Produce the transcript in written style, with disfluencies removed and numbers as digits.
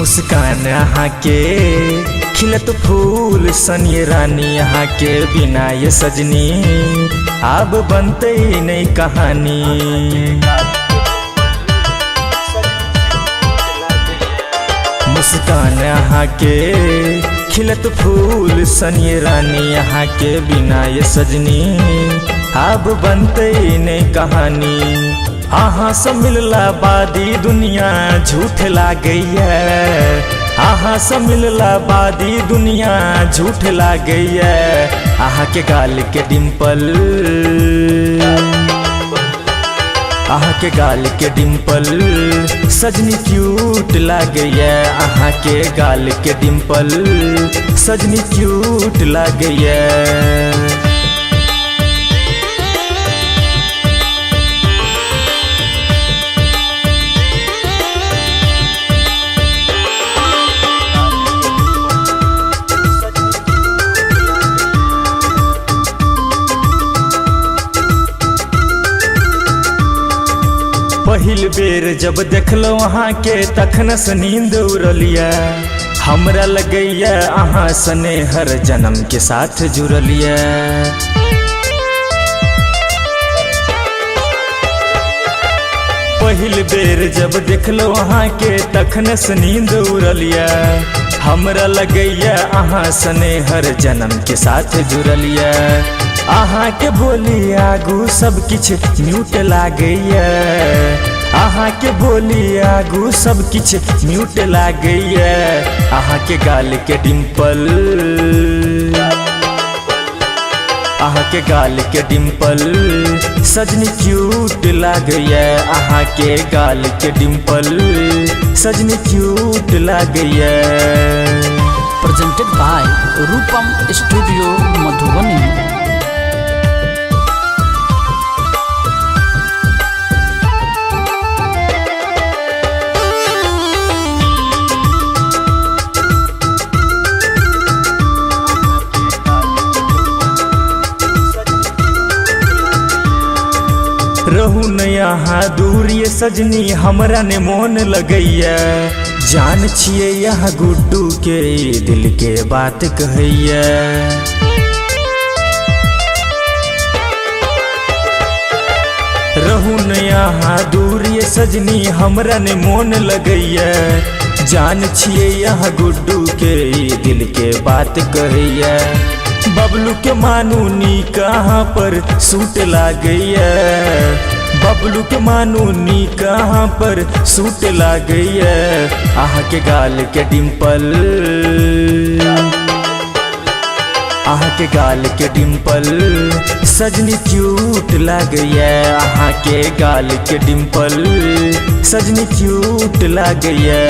मुस्कान यहाँ के खिलत फूल सनी रानी यहाँ के बिना ये सजनी अब बनते नहीं कहानी। मुस्कान यहाँ के खिलत फूल सनी रानी यहाँ के बिना ये सजनी अब बनते नहीं कहानी। आहा से मिलला बादी दुनिया झूठ लाग गई है, आहा से मिलला बादी दुनिया झूठ लाग गई है। आहा के गाल के डिम्पल, आहा के गाल के डिम्पल सजनी क्यूट लाग गई है। आहा के गाल के डिम्पल सजनी क्यूट लाग गई है। पहिल बेर जब देखलो वहाँ के तखन से नींद उड़लिया, हमरा लगैया अहाँ सने हर जन्म के साथ जुड़लिया। पहिल बेर जब देखलो वहाँ के तखन से नींद उड़लिया, हमरा लगैया अहाँ सने हर जन्म के साथ जुड़लिया। आहा के बोली आगू सब किछ म्यूट लागैया, आहा के बोली आगू सब किछ म्यूट लागैया। आहा के गाल के डिम्पल, आहा के गाल के डिम्पल सजनी क्यूट लागैया। आहा के गाल के डिम्पल सजनी क्यूट लागैया। Presented by Rupam studio Madhubani. रहू न यहाँ दूर ये सजनी हमरा ने मोन लगैया। जान छिए यहाँ गुड्डू के दिल के बात कहैया। रहू न यहाँ दूर ये सजनी हमरा ने मोन लगैया। जान छिए यहाँ गुड्डू के दिल के बात कहैया। बबलू के मानू नी कहाँ पर सूट लागैया, बबलू के मानू नी कहाँ पर सूट लागैया। आहा के गाल के डिम्पल, आहा के गाल के डिम्पल सजनी क्यूट लागैया। आहा के गाल के डिम्पल सजनी क्यूट लागैया।